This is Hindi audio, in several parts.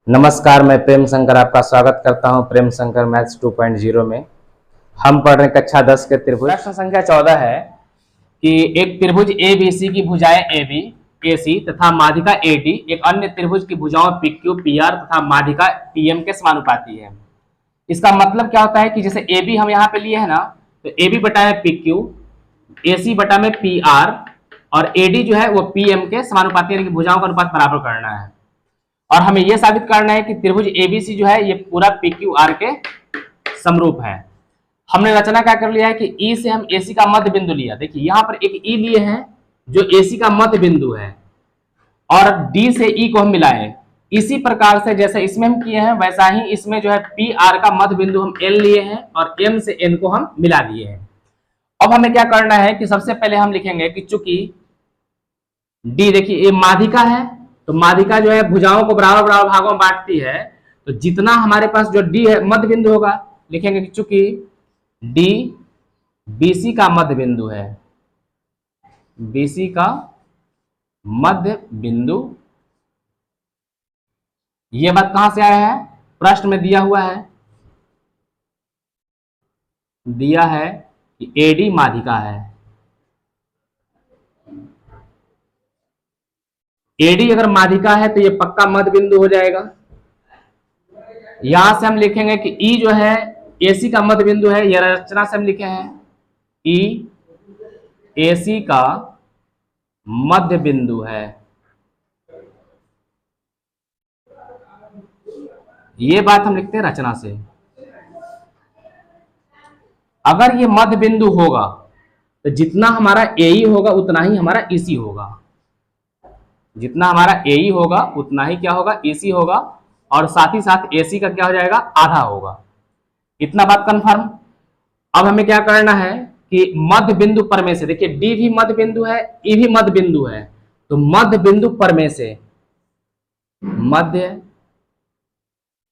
नमस्कार, मैं प्रेम शंकर आपका स्वागत करता हूं प्रेम शंकर मैथ्स 2.0 में। हम पढ़ रहे कक्षा 10 के त्रिभुज। प्रश्न संख्या 14 है कि एक त्रिभुज ABC की भुजाएं AB, AC तथा माध्यिका AD एक अन्य त्रिभुज की भुजाओं PQ, PR तथा माध्यिका PM के समानुपाती है। इसका मतलब क्या होता है कि जैसे AB हम यहाँ पे लिए है ना, तो AB बटा में PQ, AC बटा में PR और AD जो है वो PM के समानुपाती यानी कि भुजाओं का अनुपात बराबर करना है। और हमें यह साबित करना है कि त्रिभुज एबीसी जो है ये पूरा PQR के समरूप है। हमने रचना क्या कर लिया है कि E से हम AC का मध्य बिंदु लिया। देखिए यहाँ पर एक E लिए हैं जो AC का मध्य बिंदु है और D से E को हम मिलाए। इसी प्रकार से जैसे इसमें हम किए हैं वैसा ही इसमें जो है PR का मध्य बिंदु हम L लिए हैं और M से N को हम मिला दिए हैं। अब हमें क्या करना है कि सबसे पहले हम लिखेंगे कि चूंकि D देखिए ये माध्यिका है, तो माध्यिका जो है भुजाओं को बराबर बराबर भागों में बांटती है, तो जितना हमारे पास जो D है मध्य बिंदु होगा, लिखेंगे कि चूंकि D BC का मध्य बिंदु है, BC का मध्य बिंदु, यह बात कहां से आया है? प्रश्न में दिया हुआ है, दिया है कि AD माध्यिका है। AD अगर माध्यिका है तो ये पक्का मध्य बिंदु हो जाएगा। यहां से हम लिखेंगे कि E जो है AC का मध्य बिंदु है, यह रचना से हम लिखे हैं E AC का मध्य बिंदु है। ये बात हम लिखते हैं रचना से। अगर ये मध्य बिंदु होगा तो जितना हमारा AE होगा उतना ही हमारा EC होगा, जितना हमारा AE होगा उतना ही क्या होगा? EC होगा, और साथ ही साथ AC का क्या हो जाएगा? आधा होगा। इतना बात कंफर्म। अब हमें क्या करना है कि मध्य बिंदु पर में से, देखिए D भी मध्य बिंदु है, E भी मध्य बिंदु है, तो मध्य बिंदु पर में से, मध्य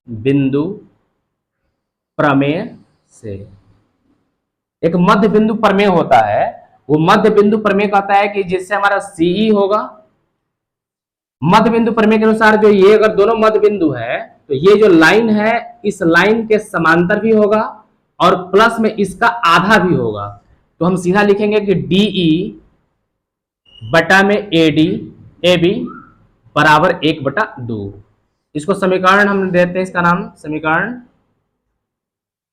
बिंदु प्रमेय से, एक मध्य बिंदु प्रमेय होता है, वो मध्य बिंदु प्रमेय कहता है कि जिससे हमारा CE होगा। मध्य बिंदु प्रमेय के अनुसार जो ये अगर दोनों मध्य बिंदु है तो ये जो लाइन है इस लाइन के समांतर भी होगा और प्लस में इसका आधा भी होगा। तो हम सीधा लिखेंगे कि DE बटा में AD AB बराबर 1/2। इसको समीकरण हम देते हैं, इसका नाम समीकरण,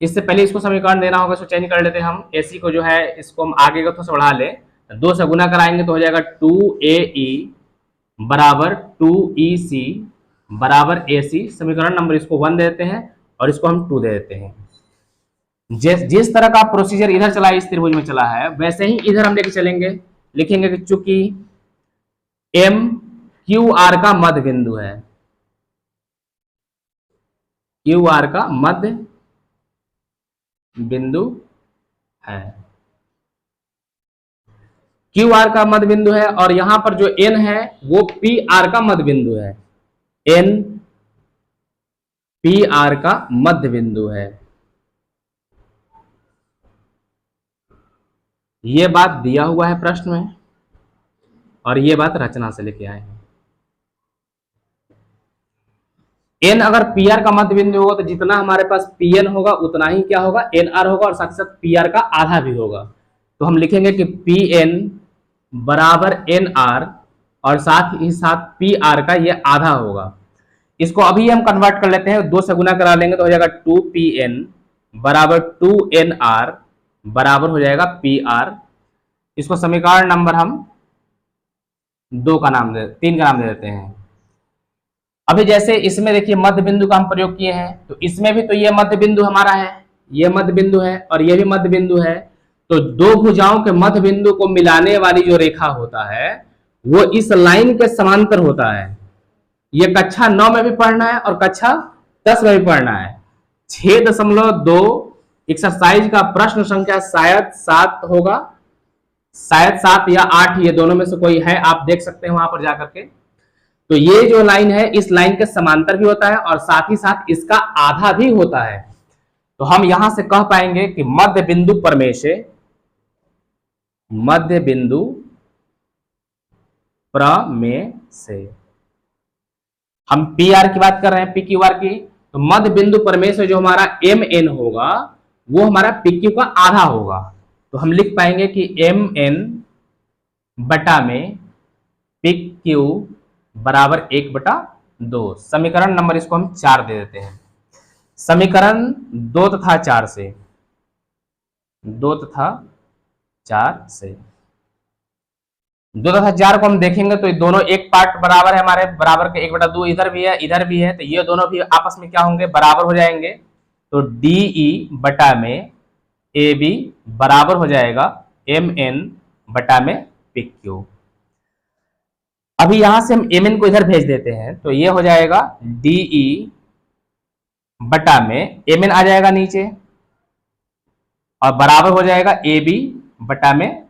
इससे पहले इसको समीकरण देना होगा, इसको चेंज कर लेते हैं हम। AC को जो है इसको हम आगे का थोड़ा सा बढ़ा ले, 2 से गुना कराएंगे तो हो जाएगा 2AE बराबर 2EC बराबर AC। समीकरण नंबर इसको 1 दे देते हैं और इसको हम 2 दे देते हैं। जिस तरह का प्रोसीजर इधर चला इस त्रिभुज में चला है वैसे ही इधर हम लेके चलेंगे। लिखेंगे कि चूंकि MQR का मध्य बिंदु है, QR का मध्य बिंदु है, QR का मध्य बिंदु है, और यहां पर जो N है वो PR का मध्य बिंदु है, N PR का मध्य बिंदु है। ये बात दिया हुआ है प्रश्न में और ये बात रचना से लेके आए हैं। N अगर PR का मध्य बिंदु होगा तो जितना हमारे पास PN होगा उतना ही क्या होगा? NR होगा, और साथ ही साथ PR का आधा भी होगा। तो हम लिखेंगे कि PN बराबर NR और साथ ही साथ PR का ये आधा होगा। इसको अभी हम कन्वर्ट कर लेते हैं, 2 से गुना करा लेंगे तो हो जाएगा 2PN बराबर 2NR बराबर हो जाएगा PR। इसको समीकरण नंबर हम 3 का नाम दे देते हैं। अभी जैसे इसमें देखिए मध्य बिंदु का हम प्रयोग किए हैं, तो इसमें भी तो ये मध्य बिंदु हमारा है, ये मध्य बिंदु है और ये भी मध्य बिंदु है। तो दो भुजाओं के मध्य बिंदु को मिलाने वाली जो रेखा होता है वो इस लाइन के समांतर होता है। ये कक्षा 9 में भी पढ़ना है और कक्षा 10 में भी पढ़ना है। 6.2 एक्सरसाइज का प्रश्न संख्या शायद 7 होगा, शायद 7 या 8, ये दोनों में से कोई है, आप देख सकते हैं वहां पर जाकर के। तो ये जो लाइन है इस लाइन के समांतर भी होता है और साथ ही साथ इसका आधा भी होता है। तो हम यहां से कह पाएंगे कि मध्य बिंदु प्रमेय से, मध्य बिंदु प्रमेय से हम पी आर की बात कर रहे हैं, पी क्यू आर की, तो मध्य बिंदु पर में से जो हमारा एम एन होगा वो हमारा पी क्यू का आधा होगा। तो हम लिख पाएंगे कि एम एन बटा में पी क्यू बराबर 1/2। समीकरण नंबर इसको हम 4 दे देते हैं। समीकरण 2 तथा 4 से, 2 तथा 4 से, 2 तथा 4 को हम देखेंगे तो ये दोनों एक पार्ट बराबर है हमारे, बराबर के 1/2 इधर भी है इधर भी है, तो ये दोनों भी आपस में क्या होंगे, बराबर हो जाएंगे। तो डीई बटा में ए बी बराबर हो जाएगा एम एन बटा में पी क्यू। अभी यहां से हम एम एन को इधर भेज देते हैं, तो ये हो जाएगा डीई बटा में एम एन आ जाएगा नीचे और बराबर हो जाएगा ए बी बटा में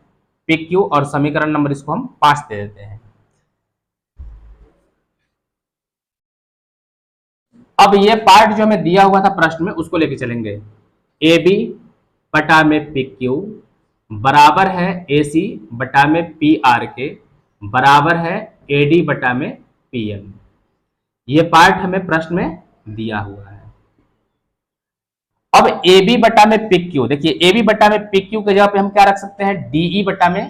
पी क्यू, और समीकरण नंबर इसको हम 5 दे देते हैं। अब ये पार्ट जो हमें दिया हुआ था प्रश्न में उसको लेके चलेंगे। ए बी बटा में पी क्यू बराबर है ए सी बटा में पी आर के बराबर है ए डी बटा में पी एम। ये पार्ट हमें प्रश्न में दिया हुआ है। अब ए बी बटा में पी क्यू, देखिए ए बी बटा में पी क्यू के जगह पे हम क्या रख सकते हैं, डीई बटा में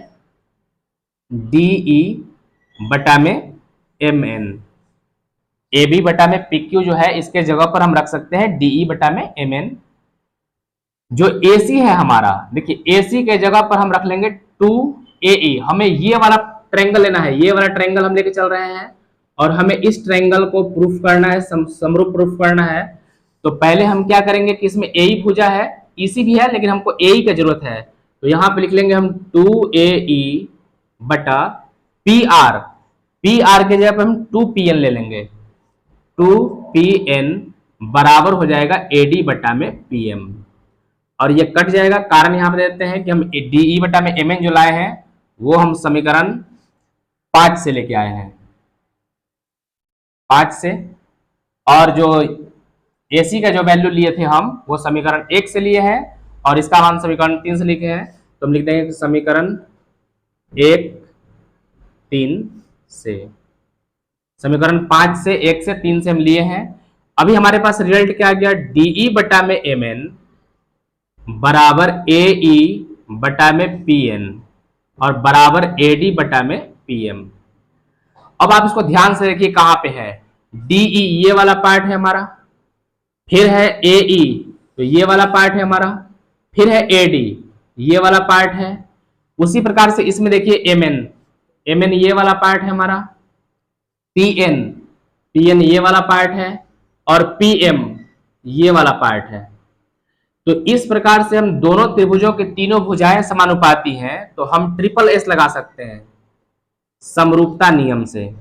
एम एन। ए बी बटा में पी क्यू जो है इसके जगह पर हम रख सकते हैं डीई बटा में एम एन। जो ए सी है हमारा, देखिए ए सी के जगह पर हम रख लेंगे 2AE। हमें ये वाला ट्रायंगल लेना है, ये वाला ट्रायंगल हम लेके चल रहे हैं और हमें इस ट्रायंगल को प्रूफ करना है, समरूप प्रूफ करना है। तो पहले हम क्या करेंगे कि इसमें ए भुजा है, EC भी है, लेकिन हमको ए की जरूरत है, तो यहां पे लिख लेंगे हम 2AE बटा PR। PR के जगह पे हम 2PN ले लेंगे, 2PN बराबर हो जाएगा AD बटा में PM, और ये कट जाएगा। कारण यहां पे देते हैं कि हम DE बटा में MN जो लाए हैं वो हम समीकरण 5 से लेके आए हैं, 5 से, और जो AC का जो वैल्यू लिए थे हम वो समीकरण 1 से लिए हैं और इसका मान समीकरण 3 से लिखे हैं। तो हम लिख देंगे कि समीकरण 1 3 से, समीकरण 5 से 1 से 3 से हम लिए हैं। अभी हमारे पास रिजल्ट क्या आ गया, DE बटा में MN बराबर AE बटा में PN और बराबर AD बटा में PM। अब आप इसको ध्यान से देखिए कहां पे है, DE ये वाला पार्ट है हमारा, फिर है AE तो ये वाला पार्ट है हमारा, फिर है AD ये वाला पार्ट है। उसी प्रकार से इसमें देखिए MN ये वाला पार्ट है हमारा, PN ये वाला पार्ट है और PM ये वाला पार्ट है। तो इस प्रकार से हम दोनों त्रिभुजों के तीनों भुजाएं समानुपाती हैं, तो हम SSS लगा सकते हैं समरूपता नियम से।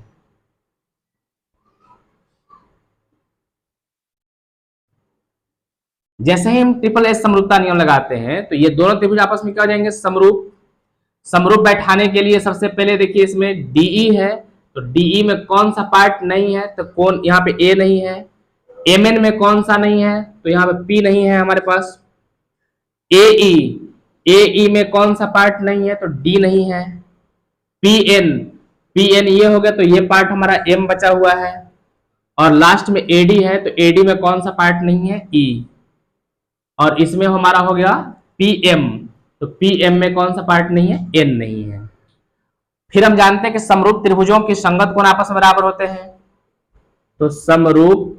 जैसे ही हम SSS समरूपता नियम लगाते हैं तो ये दोनों त्रिभुज आपस में क्या हो जाएंगे, समरूप बैठाने के लिए सबसे पहले देखिए इसमें DE है, तो DE में कौन सा पार्ट नहीं है, तो कौन, यहाँ पे A नहीं है। MN में कौन सा नहीं है, तो यहाँ पे P नहीं है हमारे पास। AE में कौन सा पार्ट नहीं है, तो D नहीं है। PN ये हो गया, तो ये पार्ट हमारा M बचा हुआ है, और लास्ट में AD है, तो AD में कौन सा पार्ट नहीं है, E, और इसमें हमारा हो गया PM, तो PM में कौन सा पार्ट नहीं है, N नहीं है। फिर हम जानते हैं कि समरूप त्रिभुजों के संगत कोण आपस में बराबर होते हैं, तो समरूप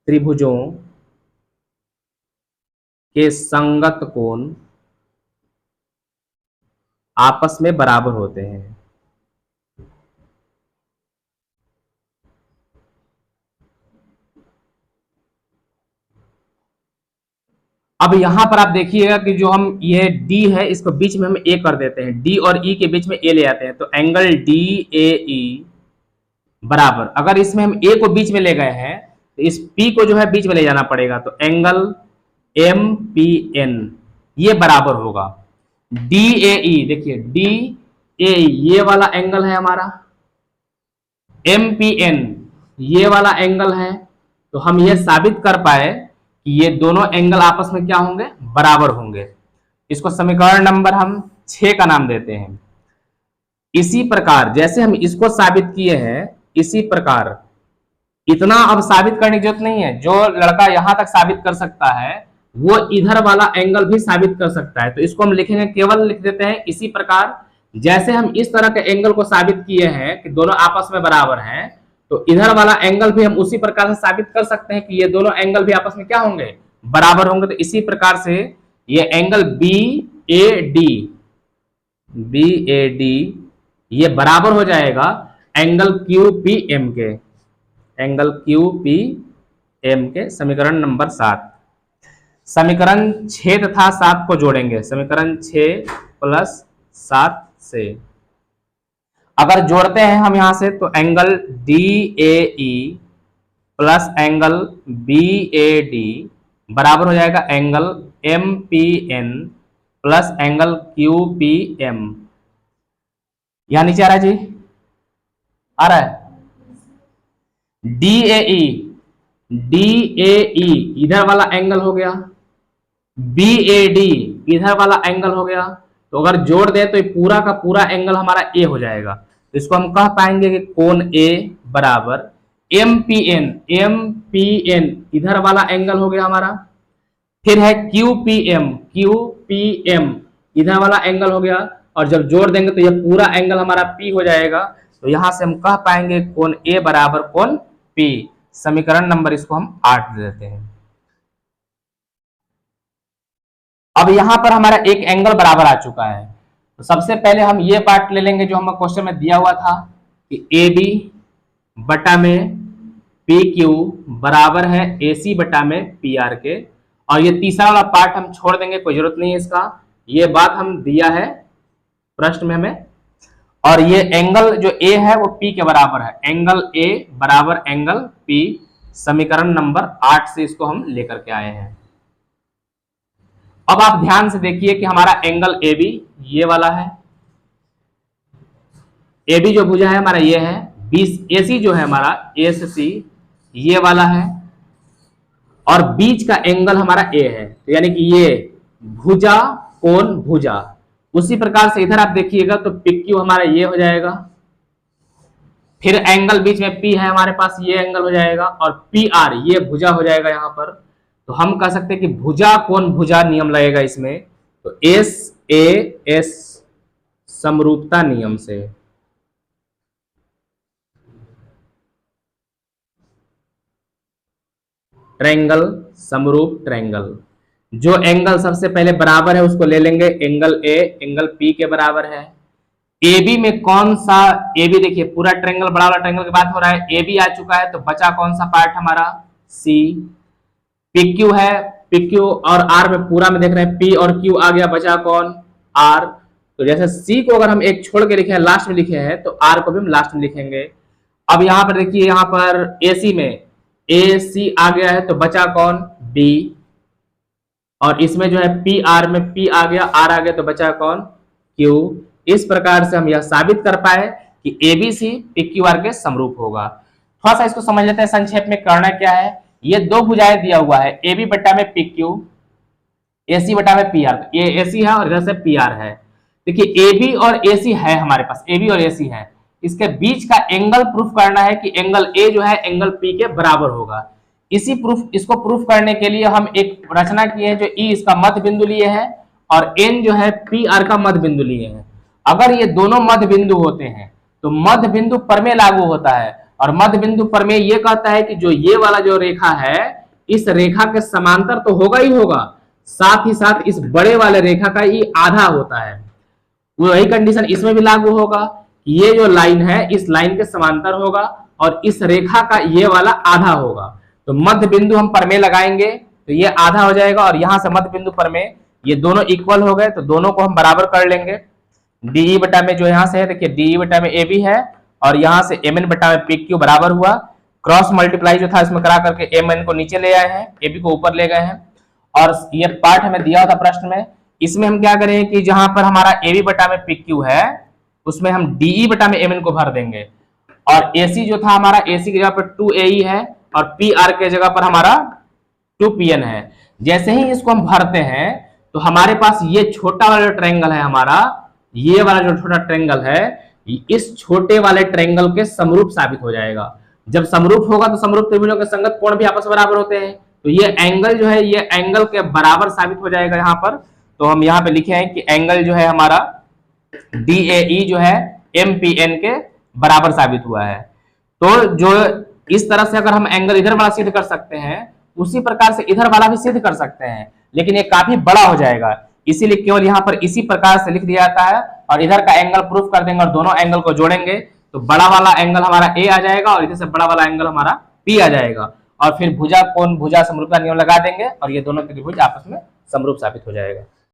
त्रिभुजों के संगत कोण आपस में बराबर होते हैं। अब यहां पर आप देखिएगा कि जो हम ये D है इसको बीच में हम A कर देते हैं, D और E के बीच में A ले आते हैं, तो एंगल DAE बराबर, अगर इसमें हम A को बीच में ले गए हैं तो इस P को जो है बीच में ले जाना पड़ेगा, तो एंगल MPN ये बराबर होगा DAE। देखिए DAE ये वाला एंगल है हमारा, MPN ये वाला एंगल है, तो हम ये साबित कर पाए कि ये दोनों एंगल आपस में क्या होंगे, बराबर होंगे। इसको समीकरण नंबर हम 6 का नाम देते हैं। इसी प्रकार जैसे हम इसको साबित किए हैं, इसी प्रकार इतना अब साबित करने की जरूरत नहीं है। जो लड़का यहां तक साबित कर सकता है वो इधर वाला एंगल भी साबित कर सकता है। तो इसको हम लिखेंगे, केवल लिख देते हैं इसी प्रकार जैसे हम इस तरह के एंगल को साबित किए हैं कि दोनों आपस में बराबर हैं, तो इधर वाला एंगल भी हम उसी प्रकार से साबित कर सकते हैं कि ये दोनों एंगल भी आपस में क्या होंगे, बराबर होंगे। तो इसी प्रकार से ये एंगल BAD ये बराबर हो जाएगा एंगल QPM के, एंगल QPM के। समीकरण नंबर 7, समीकरण 6 तथा 7 को जोड़ेंगे। समीकरण 6 + 7 से अगर जोड़ते हैं हम यहां से, तो angle DAE plus angle BAD बराबर हो जाएगा angle MPN plus angle QPM। यहां नीचे आ रहा है जी, आ रहा है। DAE इधर वाला एंगल हो गया, BAD इधर वाला एंगल हो गया। तो अगर जोड़ दे तो ये पूरा का पूरा एंगल हमारा ए हो जाएगा। तो इसको हम कह पाएंगे कि कोण ए बराबर MPN इधर वाला एंगल हो गया हमारा, फिर है QPM इधर वाला एंगल हो गया, और जब जोड़ देंगे तो ये पूरा एंगल हमारा P हो जाएगा। तो यहां से हम कह पाएंगे कोण ए बराबर कोण P। समीकरण नंबर इसको हम 8 दे देते हैं। अब यहां पर हमारा एक एंगल बराबर आ चुका है। तो सबसे पहले हम ये पार्ट ले लेंगे जो हमें क्वेश्चन में दिया हुआ था कि AB बटा में PQ बराबर है AC बटा में PR के, और ये तीसरा वाला पार्ट हम छोड़ देंगे, कोई जरूरत नहीं है इसका। ये बात हम दिया है प्रश्न में हमें। और ये एंगल जो A है वो P के बराबर है, एंगल A बराबर एंगल P। समीकरण नंबर 8 से इसको हम लेकर के आए हैं। अब आप ध्यान से देखिए कि हमारा एंगल AB ये वाला है, AB जो भुजा है हमारा ये है, AC जो है हमारा AC ये वाला है, और बीच का एंगल हमारा A है। तो यानी कि ये भुजा कोण भुजा। उसी प्रकार से इधर आप देखिएगा तो PQ हमारा ये हो जाएगा, फिर एंगल बीच में P है हमारे पास, ये एंगल हो जाएगा, और PR ये भुजा हो जाएगा यहां पर। तो हम कह सकते हैं कि भुजा कोण भुजा नियम लगेगा इसमें। तो SAS समरूपता नियम से, ट्रायंगल समरूप ट्रायंगल, जो एंगल सबसे पहले बराबर है उसको ले लेंगे, एंगल A एंगल P के बराबर है। AB में कौन सा, AB देखिए पूरा ट्रायंगल बड़ा वाला ट्रायंगल की बात हो रहा है, AB आ चुका है, तो बचा कौन सा पार्ट हमारा C। PQ है, PQ और R में पूरा में देख रहे हैं P और Q आ गया, बचा कौन R। तो जैसे C को अगर हम एक छोड़ के लिखे हैं, लास्ट में लिखे हैं, तो R को भी हम लास्ट में लिखेंगे। अब यहां पर देखिए, यहां पर AC में AC आ गया है, तो बचा कौन B, और इसमें जो है PR में P आ गया, R आ गया, तो बचा कौन Q। इस प्रकार से हम यह साबित कर पाए कि ABC PQR के समरूप होगा। थोड़ा सा इसको समझ लेते हैं संक्षेप में, करना क्या है। ये दो भुजाएं दिया हुआ है, AB बटा में PQ, AC बटा में PR। तो ये AC है और इधर से PR है। देखिए AB और AC है हमारे पास, AB और AC है, इसके बीच का एंगल प्रूफ करना है कि एंगल A जो है एंगल P के बराबर होगा। इसको प्रूफ करने के लिए हम एक रचना किए हैं, जो E इसका मध्य बिंदु लिए है और N जो है PR का मध्य बिंदु लिए हैं। अगर ये दोनों मध्य बिंदु होते हैं तो मध्य बिंदु प्रमेय लागू होता है, और मध्य बिंदु प्रमेय ये कहता है कि जो ये वाला जो रेखा है, इस रेखा के समांतर तो होगा ही होगा, साथ ही साथ इस बड़े वाले रेखा का ये आधा होता है। वही कंडीशन इसमें भी लागू होगा, ये जो लाइन है इस लाइन के समांतर होगा और इस रेखा का ये वाला आधा होगा। तो मध्य बिंदु हम प्रमेय लगाएंगे तो ये आधा हो जाएगा, और यहां से मध्य बिंदु प्रमेय, ये दोनों इक्वल हो गए, तो दोनों को हम बराबर कर लेंगे। DE बटा में जो यहां से है, देखिए DE बटा में AB है, और यहां से MN बटा में PQ बराबर हुआ। क्रॉस मल्टीप्लाई जो था इसमें करा करके MN को नीचे ले आए हैं, AB को ऊपर ले गए हैं। और ये पार्ट हमें दिया था प्रश्न में, इसमें हम क्या करेंगे कि जहां पर हमारा AB बटा में PQ है उसमें हम DE बटा में MN को भर देंगे, और AC जो था हमारा, AC की जगह पर 2AE है और PR के जगह पर हमारा 2PN है। जैसे ही इसको हम भरते हैं तो हमारे पास ये छोटा वाला जो ट्रायंगल है हमारा, ये वाला जो छोटा ट्रायंगल है, इस छोटे वाले ट्रायंगल के समरूप साबित हो जाएगा। जब समरूप होगा तो समरूप त्रिभुजों के संगत कोण भी आपस में बराबर होते हैं, तो ये एंगल जो है ये एंगल के बराबर साबित हो जाएगा यहाँ पर। तो हम यहाँ पे लिखे हैं कि एंगल जो है हमारा DAE जो है MPN के बराबर साबित हुआ है। तो जो इस तरह से अगर हम एंगल इधर वाला सिद्ध कर सकते हैं, उसी प्रकार से इधर वाला भी सिद्ध कर सकते हैं, लेकिन ये काफी बड़ा हो जाएगा, इसीलिए केवल यहाँ पर इसी प्रकार से लिख दिया जाता है और इधर का एंगल प्रूफ कर देंगे और दोनों एंगल को जोड़ेंगे तो बड़ा वाला एंगल हमारा A आ जाएगा और इधर से बड़ा वाला एंगल हमारा B आ जाएगा और फिर भुजा कोण भुजा समरूपता नियम लगा देंगे और ये दोनों त्रिभुज आपस में समरूप साबित हो जाएगा।